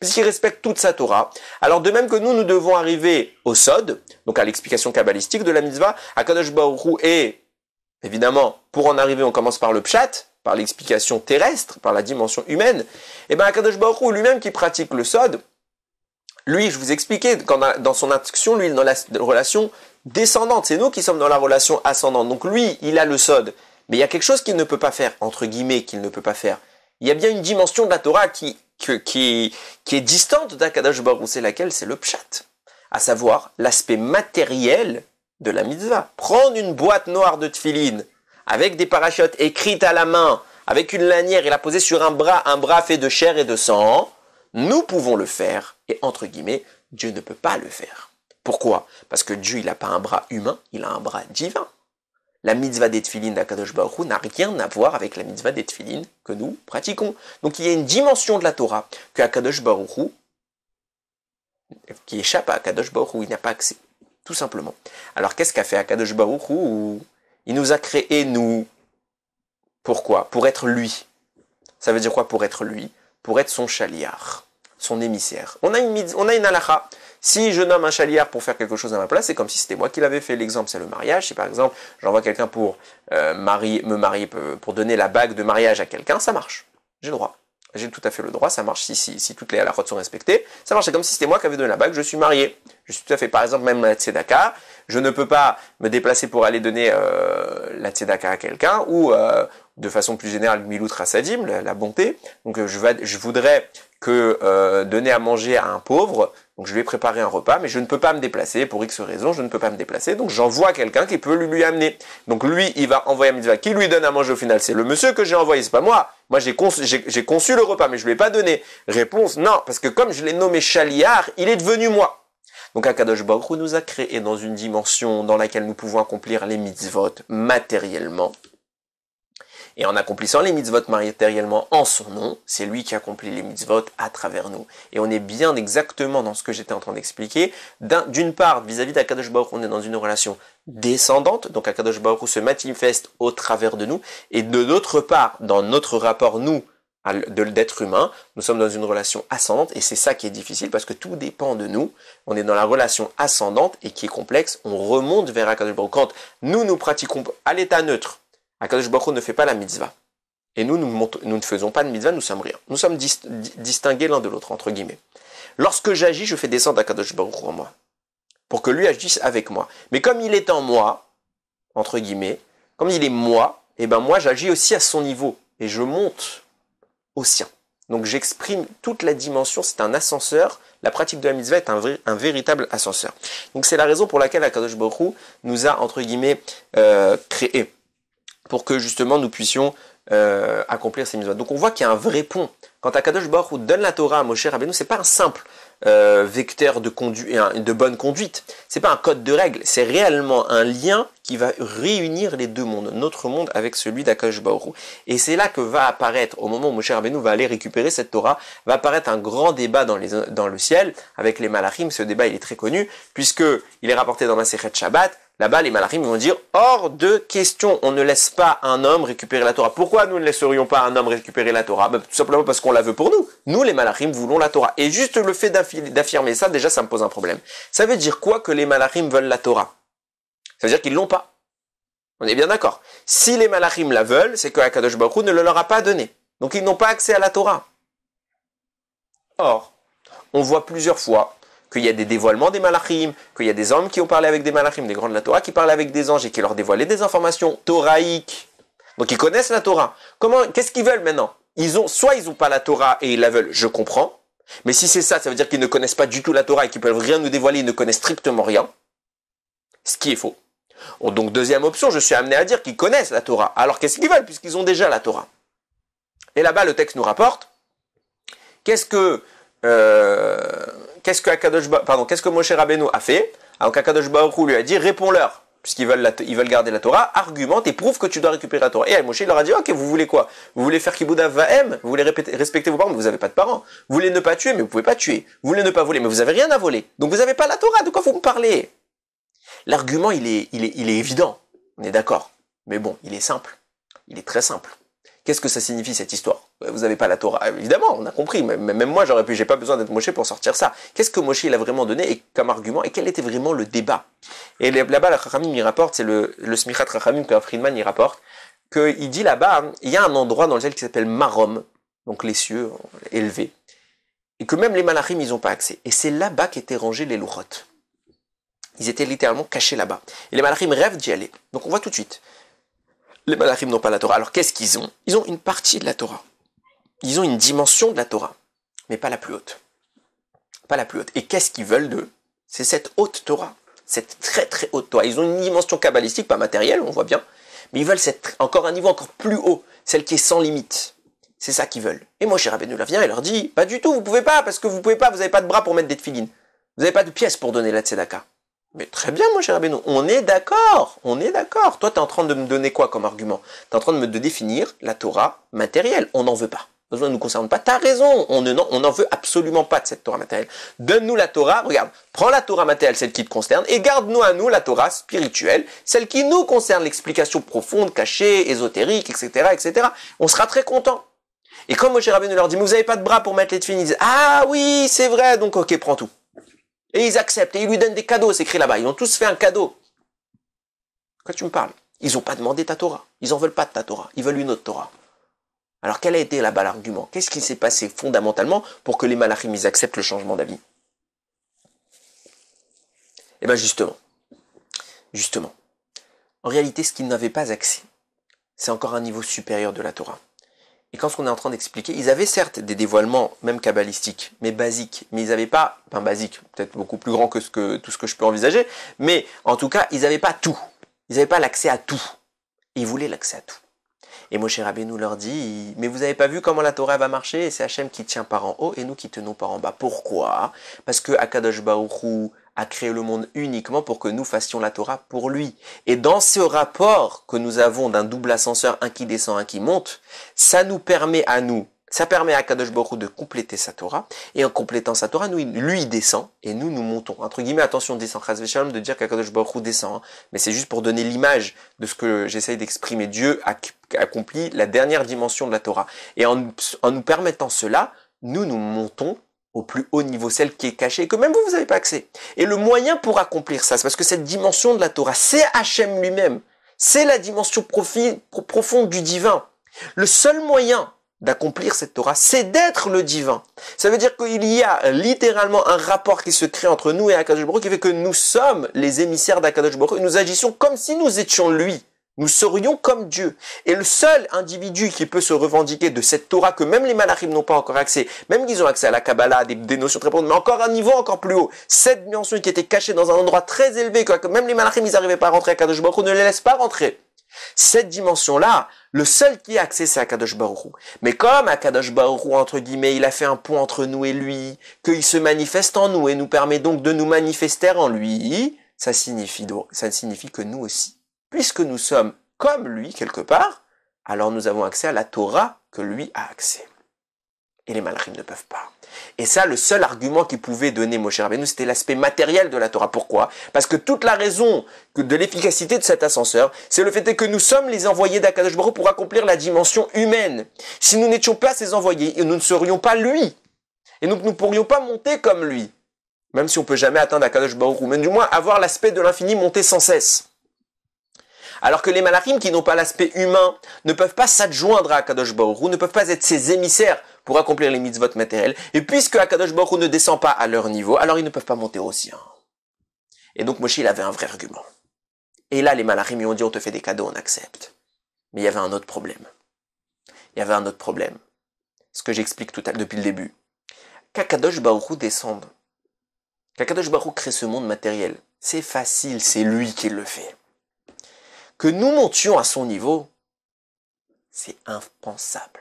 puisqu'il respecte toute sa Torah. Alors de même que nous devons arriver au Sod, donc à l'explication kabbalistique de la mitzvah, Akadosh Baruch Hu est, évidemment, pour en arriver, on commence par le Pshat, par l'explication terrestre, par la dimension humaine, et bien Akadosh Baruch Hu lui-même qui pratique le sod, lui, je vous expliquais, dans son instruction, lui, dans la relation descendante, c'est nous qui sommes dans la relation ascendante. Donc lui, il a le sod, mais il y a quelque chose qu'il ne peut pas faire, entre guillemets, qu'il ne peut pas faire. Il y a bien une dimension de la Torah qui est distante d'Akadosh Baruch Hu, c'est laquelle? C'est le pshat, à savoir l'aspect matériel de la mitzvah. Prendre une boîte noire de tefillin, avec des parachutes écrites à la main, avec une lanière et la poser sur un bras fait de chair et de sang, nous pouvons le faire, et entre guillemets, Dieu ne peut pas le faire. Pourquoi? Parce que Dieu, il n'a pas un bras humain, il a un bras divin. La mitzvah des tefillin d'Akadosh Baruch Hu n'a rien à voir avec la mitzvah des tefillin que nous pratiquons. Donc il y a une dimension de la Torah que Akadosh Baruch Hu, qui échappe à Akadosh Baruch Hu, il n'a pas accès, tout simplement. Alors qu'est-ce qu'a fait Akadosh Baruch Hu? Il nous a créés, nous. Pourquoi? Pour être lui. Ça veut dire quoi pour être lui? Pour être son chaliar, son émissaire. On a une halakha. Si je nomme un chaliar pour faire quelque chose à ma place, c'est comme si c'était moi qui l'avais fait. L'exemple, c'est le mariage. Si par exemple, j'envoie quelqu'un pour me marier, pour donner la bague de mariage à quelqu'un, ça marche. J'ai le droit. J'ai tout à fait le droit, ça marche si toutes les halakhot sont respectées. Ça marche, c'est comme si c'était moi qui avais donné la bague, je suis marié. Je suis tout à fait, par exemple, même la tzedaka, je ne peux pas me déplacer pour aller donner la tzedaka à quelqu'un, ou de façon plus générale, milut rasadim, la bonté. Donc je voudrais que donner à manger à un pauvre, donc je vais préparer un repas, mais je ne peux pas me déplacer, pour X raisons, je ne peux pas me déplacer, donc j'envoie quelqu'un qui peut lui amener. Donc lui, il va envoyer un mitzvah, qui lui donne à manger au final? C'est le monsieur que j'ai envoyé, c'est pas moi. Moi j'ai conçu le repas, mais je ne lui ai pas donné. Réponse, non, parce que comme je l'ai nommé chaliar, il est devenu moi. Donc Akadosh Baruch Hu nous a créés dans une dimension dans laquelle nous pouvons accomplir les mitzvot matériellement. Et en accomplissant les mitzvot matériellement en son nom, c'est lui qui accomplit les mitzvot à travers nous. Et on est bien exactement dans ce que j'étais en train d'expliquer. D'une part, vis-à-vis d'Akadosh Baruch Hu, on est dans une relation descendante, donc Akadosh Baruch Hu se manifeste au travers de nous. Et de l'autre part, dans notre rapport, nous, d'être humain, nous sommes dans une relation ascendante, et c'est ça qui est difficile, parce que tout dépend de nous. On est dans la relation ascendante, et qui est complexe, on remonte vers Akadosh Baruch Hu. Quand nous pratiquons à l'état neutre, Akadosh Baruch Hu ne fait pas la mitzvah. Et nous ne faisons pas de mitzvah, nous sommes rien. Nous sommes distingués l'un de l'autre, entre guillemets. Lorsque j'agis, je fais descendre Akadosh Baruch Hu en moi, pour que lui agisse avec moi. Mais comme il est en moi, entre guillemets, comme il est moi, et ben moi j'agis aussi à son niveau, et je monte au sien. Donc j'exprime toute la dimension, c'est un ascenseur. La pratique de la mitzvah est un véritable ascenseur. Donc c'est la raison pour laquelle Akadosh Baruch Hu nous a, entre guillemets, créés, pour que justement nous puissions accomplir ces mitzvahs. Donc on voit qu'il y a un vrai pont. Quand Akadosh Baruch Hu donne la Torah à Moshe Rabbeinu, c'est pas un simple vecteur de bonne conduite. C'est pas un code de règles. C'est réellement un lien qui va réunir les deux mondes, notre monde avec celui d'Akadosh Baruch Hu. Et c'est là que va apparaître, au moment où Moshe Rabbeinu va aller récupérer cette Torah, va apparaître un grand débat dans le ciel avec les malachim. Ce débat il est très connu puisque il est rapporté dans Masechet Shabbat. Là-bas, les malachim vont dire « Hors de question, on ne laisse pas un homme récupérer la Torah. » Pourquoi nous ne laisserions pas un homme récupérer la Torah? Tout simplement parce qu'on la veut pour nous. Nous, les malachim, voulons la Torah. Et juste le fait d'affirmer ça, déjà, ça me pose un problème. Ça veut dire quoi que les malachim veulent la Torah? Ça veut dire qu'ils l'ont pas. On est bien d'accord. Si les malachim la veulent, c'est que Akadosh Baruch Hu ne le leur a pas donné. Donc ils n'ont pas accès à la Torah. Or, on voit plusieurs fois qu'il y a des dévoilements des malachim, qu'il y a des hommes qui ont parlé avec des malachim, des grands de la Torah, qui parlaient avec des anges et qui leur dévoilaient des informations toraïques. Donc ils connaissent la Torah. Qu'est-ce qu'ils veulent maintenant? Soit ils n'ont pas la Torah et ils la veulent, je comprends. Mais si c'est ça, ça veut dire qu'ils ne connaissent pas du tout la Torah et qu'ils peuvent rien nous dévoiler, ils ne connaissent strictement rien. Ce qui est faux. Donc deuxième option, je suis amené à dire qu'ils connaissent la Torah. Alors qu'est-ce qu'ils veulent puisqu'ils ont déjà la Torah? Et là-bas, le texte nous rapporte, qu'est-ce que Moshe Rabbeinu a fait? Alors qu'Akadosh Baruch Hu lui a dit, réponds-leur, puisqu'ils veulent garder la Torah, argumente et prouve que tu dois récupérer la Torah. Et Moshe leur a dit, ok, vous voulez quoi? Vous voulez faire Kibud Av Va'em? Vous voulez respecter vos parents, mais vous n'avez pas de parents. Vous voulez ne pas tuer, mais vous pouvez pas tuer. Vous voulez ne pas voler, mais vous avez rien à voler. Donc vous n'avez pas la Torah, de quoi vous me parlez? L'argument, il est évident. On est d'accord. Mais bon, il est simple. Il est très simple. Qu'est-ce que ça signifie cette histoire? Vous n'avez pas la Torah. Évidemment, on a compris. Même moi, j'ai pas besoin d'être Moshe pour sortir ça. Qu'est-ce que Moshe il a vraiment donné comme argument et quel était vraiment le débat? Et là-bas, la Chachamim il rapporte, c'est le Smichat Chachamim que Friedman il rapporte. qu'il dit là-bas, il y a un endroit dans le ciel qui s'appelle Marom, donc les cieux élevés, et que même les malachim, ils n'ont pas accès. Et c'est là-bas qu'étaient rangés les louchotes. Ils étaient littéralement cachés là-bas. Et les malachim rêvent d'y aller. Donc on voit tout de suite. Les malachim n'ont pas la Torah. Alors qu'est-ce qu'ils ont? Ils ont une partie de la Torah. Ils ont une dimension de la Torah, mais pas la plus haute. Pas la plus haute. Et qu'est-ce qu'ils veulent d'eux? C'est cette haute Torah. Cette très très haute Torah. Ils ont une dimension kabbalistique, pas matérielle, on voit bien. Mais ils veulent encore un niveau encore plus haut. Celle qui est sans limite. C'est ça qu'ils veulent. Et Moshe Rabbeinu vient et leur dit, pas du tout, vous pouvez pas, parce que vous pouvez pas, vous n'avez pas de bras pour mettre des tefilines. Vous n'avez pas de pièces pour donner la tzedaka. Mais très bien, Moshe Rabbeinu, on est d'accord, on est d'accord. Toi, tu es en train de me donner quoi comme argument? Tu es en train de me définir la Torah matérielle. On n'en veut pas. Ça ne nous concerne pas. Tu as raison, on n'en veut absolument pas de cette Torah matérielle. Donne-nous la Torah, regarde, prends la Torah matérielle, celle qui te concerne, et garde-nous à nous la Torah spirituelle, celle qui nous concerne, l'explication profonde, cachée, ésotérique, etc., etc. On sera très content. Et comme Moshe Rabbeinu leur dit, mais vous n'avez pas de bras pour mettre les tefilines, ils disent, ah oui, c'est vrai, donc ok, prends tout. Et ils acceptent, et ils lui donnent des cadeaux, c'est écrit là-bas, ils ont tous fait un cadeau. Quoi tu me parles? Ils n'ont pas demandé ta Torah, ils n'en veulent pas de ta Torah, ils veulent une autre Torah. Alors quel a été là-bas l'argument? Qu'est-ce qui s'est passé fondamentalement pour que les malachim ils acceptent le changement d'avis? Eh bien justement, en réalité ce qu'ils n'avaient pas accès, c'est encore un niveau supérieur de la Torah. Et quand ce qu'on est en train d'expliquer, ils avaient certes des dévoilements, même kabbalistiques, mais basiques, mais ils n'avaient pas, enfin basiques, peut-être beaucoup plus grand que tout ce que je peux envisager, mais en tout cas, ils n'avaient pas tout. Ils n'avaient pas l'accès à tout. Ils voulaient l'accès à tout. Et Moshe Rabbeinu leur dit, mais vous n'avez pas vu comment la Torah va marcher? Et c'est Hachem qui tient par en haut et nous qui tenons par en bas. Pourquoi? Parce que Akadosh Baruch Hu a créé le monde uniquement pour que nous fassions la Torah pour lui. Et dans ce rapport que nous avons d'un double ascenseur, un qui descend, un qui monte, ça nous permet à nous, ça permet à Akadosh Baruch Hu de compléter sa Torah, et en complétant sa Torah, lui il descend, et nous montons. Entre guillemets, attention, descend, chas v'shalom, de dire qu'Akadosh Baruch Hu descend, hein. Mais c'est juste pour donner l'image de ce que j'essaye d'exprimer. Dieu a accompli la dernière dimension de la Torah. Et en nous permettant cela, nous montons au plus haut niveau, celle qui est cachée, et que même vous n'avez pas accès. Et le moyen pour accomplir ça, c'est parce que cette dimension de la Torah, c'est Hachem lui-même. C'est la dimension profonde du divin. Le seul moyen d'accomplir cette Torah, c'est d'être le divin. Ça veut dire qu'il y a littéralement un rapport qui se crée entre nous et Akadosh Baruch Hu qui fait que nous sommes les émissaires d'Akadosh Baruch Hu et nous agissons comme si nous étions lui. Nous serions comme Dieu. Et le seul individu qui peut se revendiquer de cette Torah que même les malachim n'ont pas encore accès, même qu'ils ont accès à la Kabbalah, des notions très profondes, mais encore un niveau encore plus haut. Cette dimension qui était cachée dans un endroit très élevé, que même les malachim ils n'arrivaient pas à rentrer, Akadosh Baruch Hu ne les laisse pas rentrer. Cette dimension-là, le seul qui a accès, c'est Akadosh Baruch Hu. Mais comme Akadosh Baruch Hu, entre guillemets, il a fait un pont entre nous et lui, qu'il se manifeste en nous et nous permet donc de nous manifester en lui, ça signifie que nous aussi, puisque nous sommes comme lui quelque part, alors nous avons accès à la Torah que lui a accès. Et les malachim ne peuvent pas. Et ça, le seul argument qu'il pouvait donner Moshe Rabbeinu, c'était l'aspect matériel de la Torah. Pourquoi? Parce que toute la raison de l'efficacité de cet ascenseur, c'est le fait que nous sommes les envoyés d'Akadosh Baruch Hu pour accomplir la dimension humaine. Si nous n'étions pas ces envoyés, nous ne serions pas lui. Et donc nous ne pourrions pas monter comme lui. Même si on ne peut jamais atteindre Akadosh Baruch Hu, mais du moins avoir l'aspect de l'infini monter sans cesse. Alors que les malachim qui n'ont pas l'aspect humain ne peuvent pas s'adjoindre à Akadosh Baruch Hu, ne peuvent pas être ses émissaires pour accomplir les mitzvot matériels. Et puisque Akadosh Baruch Hu ne descend pas à leur niveau, alors ils ne peuvent pas monter au sien. Et donc Moshe il avait un vrai argument. Et là les malachim lui ont dit on te fait des cadeaux, on accepte. Mais il y avait un autre problème. Ce que j'explique depuis le début. Qu'Akadosh Baruch Hu descende. Qu'Akadosh Baruch Hu crée ce monde matériel. C'est facile, c'est lui qui le fait. Que nous montions à son niveau, c'est impensable.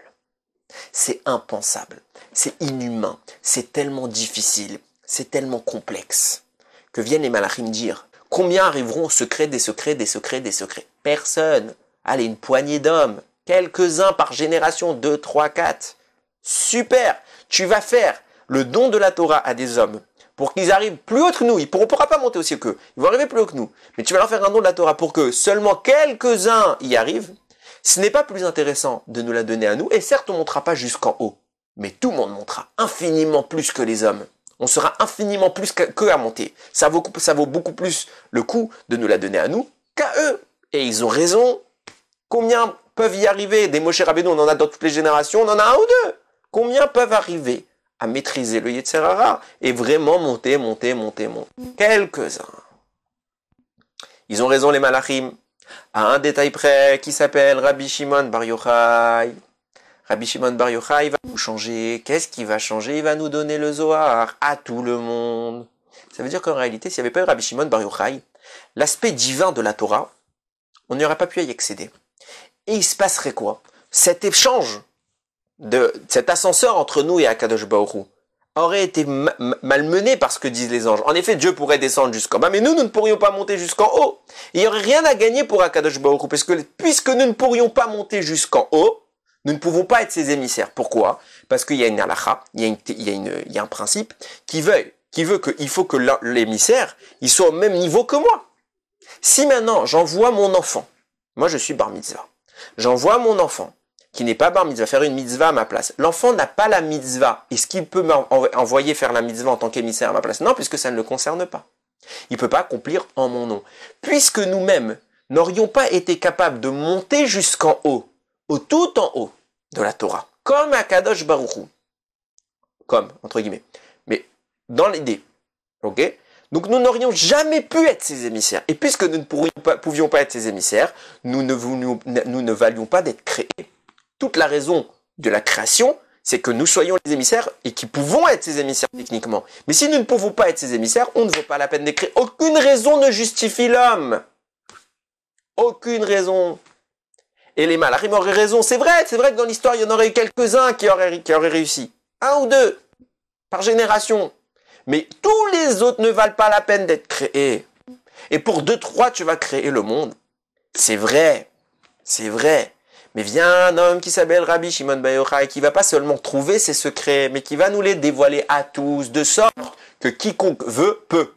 C'est impensable. C'est inhumain. C'est tellement difficile. C'est tellement complexe. Que viennent les malachim dire, combien arriveront au secret des secrets, des secrets, des secrets? Personne. Allez, une poignée d'hommes. Quelques-uns par génération, 2, 3, 4. Super. Tu vas faire le don de la Torah à des hommes pour qu'ils arrivent plus haut que nous. On ne pourra pas monter aussi haut qu'eux. Ils vont arriver plus haut que nous. Mais tu vas leur faire un don de la Torah pour que seulement quelques-uns y arrivent. Ce n'est pas plus intéressant de nous la donner à nous. Et certes, on ne montera pas jusqu'en haut. Mais tout le monde montera infiniment plus que les hommes. On sera infiniment plus qu'eux à monter. Ça vaut beaucoup plus le coup de nous la donner à nous qu'à eux. Et ils ont raison. Combien peuvent y arriver? Des Moshe Rabbeinu, on en a dans toutes les générations, on en a un ou deux. Combien peuvent arriver à maîtriser le Yetzer Hara et vraiment monter? Quelques-uns. Ils ont raison les Malachim. À un détail près qui s'appelle Rabbi Shimon Bar Yochai. Rabbi Shimon Bar Yochai va nous changer. Qu'est-ce qui va changer? Il va nous donner le Zohar à tout le monde. Ça veut dire qu'en réalité, s'il n'y avait pas eu Rabbi Shimon Bar Yochai, l'aspect divin de la Torah, on n'y aurait pas pu y accéder. Et il se passerait quoi? Cet échange, cet ascenseur entre nous et Akadosh Baruch Hu aurait été malmené par ce que disent les anges. En effet, Dieu pourrait descendre jusqu'en bas, mais nous ne pourrions pas monter jusqu'en haut. Il n'y aurait rien à gagner pour Akadosh Baruch Hu, parce que puisque nous ne pourrions pas monter jusqu'en haut, nous ne pouvons pas être ses émissaires. Pourquoi? Parce qu'il y a une halakha, il y a un principe qu'il faut que l'émissaire, il soit au même niveau que moi. Si maintenant, j'envoie mon enfant, moi je suis bar mitzvah, j'envoie mon enfant, qui n'est pas bar mitzvah, faire une mitzvah à ma place. L'enfant n'a pas la mitzvah. Est-ce qu'il peut m'envoyer faire la mitzvah en tant qu'émissaire à ma place? Non, puisque ça ne le concerne pas. Il ne peut pas accomplir en mon nom. Puisque nous-mêmes n'aurions pas été capables de monter jusqu'en haut, tout en haut de la Torah, comme Akadosh Baruch Hu, comme, entre guillemets, mais dans l'idée, ok? Donc nous n'aurions jamais pu être ses émissaires. Et puisque nous ne pouvions pas être ses émissaires, nous ne valions pas d'être créés. Toute la raison de la création, c'est que nous soyons les émissaires et qui pouvons être ses émissaires techniquement. Mais si nous ne pouvons pas être ses émissaires, on ne vaut pas la peine d'être créés. Aucune raison ne justifie l'homme. Aucune raison. Et les malachim auraient raison. C'est vrai que dans l'histoire, il y en aurait eu quelques-uns qui auraient réussi. Un ou deux, par génération. Mais tous les autres ne valent pas la peine d'être créés. Et pour 2-3, tu vas créer le monde. C'est vrai. Mais vient un homme qui s'appelle Rabbi Shimon Bar Yochai, qui va pas seulement trouver ses secrets, mais qui va nous les dévoiler à tous, de sorte que quiconque veut, peut.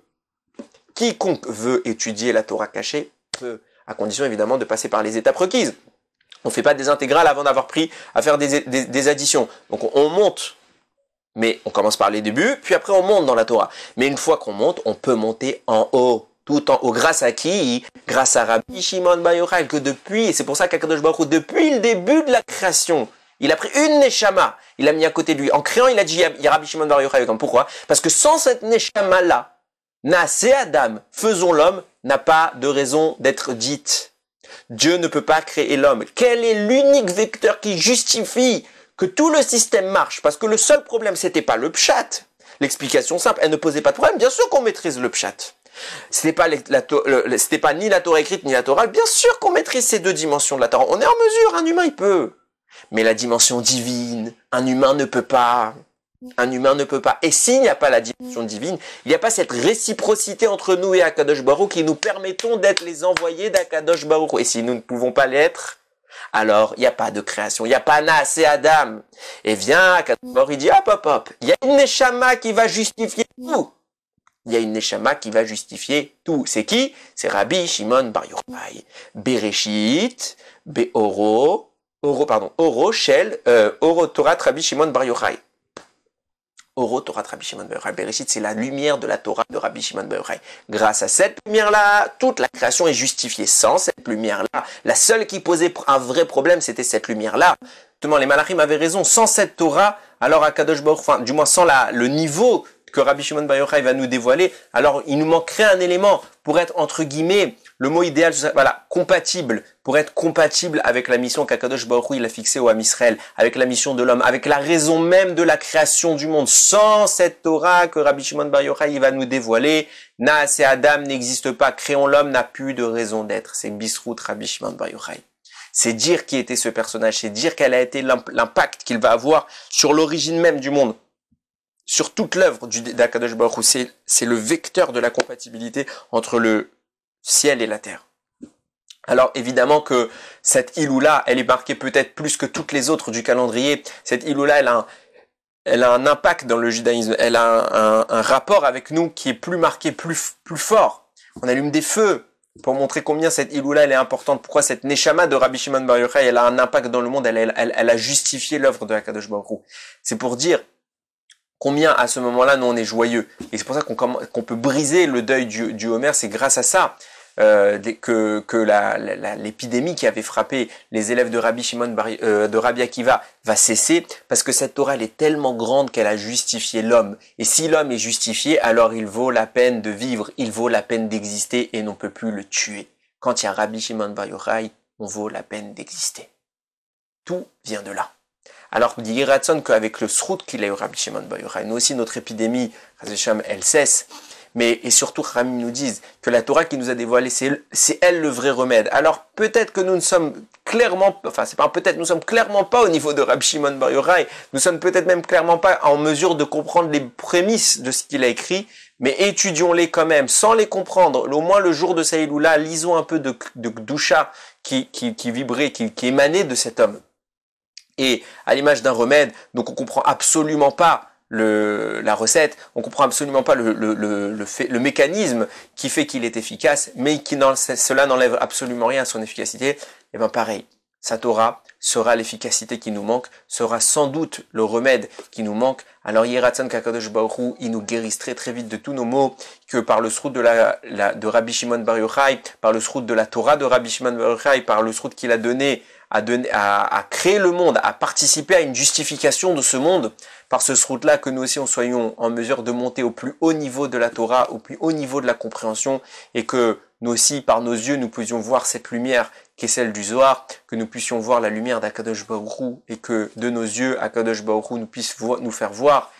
Quiconque veut étudier la Torah cachée, peut. À condition évidemment de passer par les étapes requises. On ne fait pas des intégrales avant d'avoir pris à faire des additions. Donc on monte. Mais on commence par les débuts, puis après on monte dans la Torah. Mais une fois qu'on monte, on peut monter en haut. Tout en haut. Grâce à qui? Grâce à Rabbi Shimon Bar Yochai, que depuis, et c'est pour ça qu'Akadosh Baruch Hu, depuis le début de la création, il a pris une neshama, il l'a mis à côté de lui. En créant, il a dit, il y a Rabbi Shimon Bar Yochai. Pourquoi? Parce que sans cette neshama-là, Naaseh Adam, faisons l'homme, n'a pas de raison d'être dite. Dieu ne peut pas créer l'homme. Quel est l'unique vecteur qui justifie que tout le système marche? Parce que le seul problème, c'était pas le pshat. L'explication simple, elle ne posait pas de problème. Bien sûr qu'on maîtrise le pshat. C'était pas ni la Torah écrite ni la Torah. Bien sûr qu'on maîtrise ces deux dimensions de la Torah. On est en mesure, un humain il peut. Mais la dimension divine, un humain ne peut pas. Un humain ne peut pas. Et s'il n'y a pas la dimension divine, il n'y a pas cette réciprocité entre nous et Akadosh Baruch qui nous permettons d'être les envoyés d'Akadosh Baruch. Et si nous ne pouvons pas l'être, alors il n'y a pas de création, il n'y a pas Naaseh Adam. Et vient Akadosh Baruch, il dit hop, il y a une neshama qui va justifier tout. Il y a une neshama qui va justifier tout. C'est qui? C'est Rabbi Shimon Bar Yochai. Bereshit, Oro Shel, Oro Torah Rabbi Shimon Bar Yochai. Oro Torah Rabbi Shimon Bar Yochai. Bereshit, c'est la lumière de la Torah de Rabbi Shimon Bar Yochai. Grâce à cette lumière-là, toute la création est justifiée. Sans cette lumière-là, la seule qui posait un vrai problème, c'était cette lumière-là. Justement, les malachim avaient raison. Sans cette Torah, alors Akadosh Baruch, enfin, du moins sans le niveau que Rabbi Shimon Bar Yochai va nous dévoiler, alors il nous manquerait un élément pour être, entre guillemets, le mot idéal, voilà, compatible, pour être compatible avec la mission qu'Akadosh Baruch Hu il a fixée au Ham Israël, avec la mission de l'homme, avec la raison même de la création du monde. Sans cette Torah que Rabbi Shimon Bar Yochai il va nous dévoiler, Naaseh Adam n'existe pas, créons l'homme n'a plus de raison d'être. C'est Bisrout Rabbi Shimon Bar Yochai. C'est dire qui était ce personnage, c'est dire quel a été l'impact qu'il va avoir sur l'origine même du monde. Sur toute l'œuvre d'Akadosh Baruch Hu, c'est le vecteur de la compatibilité entre le ciel et la terre. Alors évidemment que cette Iloula, elle est marquée peut-être plus que toutes les autres du calendrier. Cette Iloula, elle a un impact dans le judaïsme, elle a un rapport avec nous qui est plus marqué, plus fort. On allume des feux pour montrer combien cette Iloula, elle est importante. Pourquoi cette Neshama de Rabbi Shimon Bar Yochai, elle a un impact dans le monde, elle a justifié l'œuvre de Akadosh Baruch Hu. C'est pour dire combien à ce moment-là, nous on est joyeux. Et c'est pour ça qu'on peut briser le deuil du Homer, c'est grâce à ça. que l'épidémie qui avait frappé les élèves de de Rabbi Akiva va cesser, parce que cette Torah elle est tellement grande qu'elle a justifié l'homme. Et si l'homme est justifié, alors il vaut la peine de vivre, il vaut la peine d'exister et on ne peut plus le tuer. Quand il y a Rabbi Shimon Bar Yochai, on vaut la peine d'exister. Tout vient de là. Alors, dit Ratson qu'avec le srout qu'il a eu Rabbi Shimon Bar Yochai, nous aussi notre épidémie, elle cesse. Mais, et surtout, Rami nous disent que la Torah qui nous a dévoilé, c'est elle le vrai remède. Alors, peut-être que nous ne sommes clairement, enfin, c'est pas peut-être, nous sommes clairement pas au niveau de Rabbi Shimon Bar Yochai. Nous sommes peut-être même clairement pas en mesure de comprendre les prémices de ce qu'il a écrit, mais étudions-les quand même, sans les comprendre. Au moins, le jour de Saïloula, lisons un peu de doucha qui vibrait, qui émanait de cet homme. Et, à l'image d'un remède, donc on comprend absolument pas la recette, on comprend absolument pas le mécanisme qui fait qu'il est efficace, mais cela n'enlève absolument rien à son efficacité. Et bien pareil, sa Torah sera l'efficacité qui nous manque, sera sans doute le remède qui nous manque. Alors Yeratzan Kakadosh Baruch Hu, il nous guérisse très très vite de tous nos maux, que par le srout de Rabbi Shimon Bar Yochai, par le srout de la Torah de Rabbi Shimon Bar Yochai, par le srout qu'il a donné à créer le monde, à participer à une justification de ce monde, par ce srout-là, que nous aussi on soyons en mesure de monter au plus haut niveau de la Torah, au plus haut niveau de la compréhension, et que nous aussi, par nos yeux, nous puissions voir cette lumière qui est celle du Zohar, que nous puissions voir la lumière d'Akadosh Baruch Hu, et que de nos yeux, Akadosh Baruch Hu nous puisse nous faire voir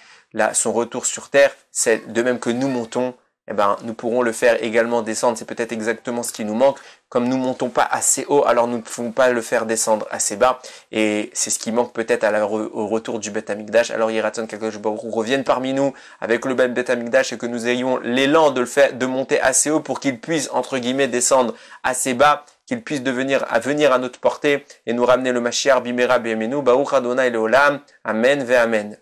son retour sur terre. C'est de même que nous montons, eh ben, nous pourrons le faire également descendre. C'est peut-être exactement ce qui nous manque. Comme nous montons pas assez haut, alors nous ne pouvons pas le faire descendre assez bas. Et c'est ce qui manque peut-être au retour du Beth Amikdash. Alors, Yeratzon Kakadosh Baruch Hu revienne parmi nous avec le Beth Amikdash et que nous ayons l'élan de monter assez haut pour qu'il puisse, entre guillemets, descendre assez bas, qu'il puisse venir à notre portée et nous ramener le Mashiach Bimera B'Yemenu. Baruch Adonai Leolam. Amen ve Amen.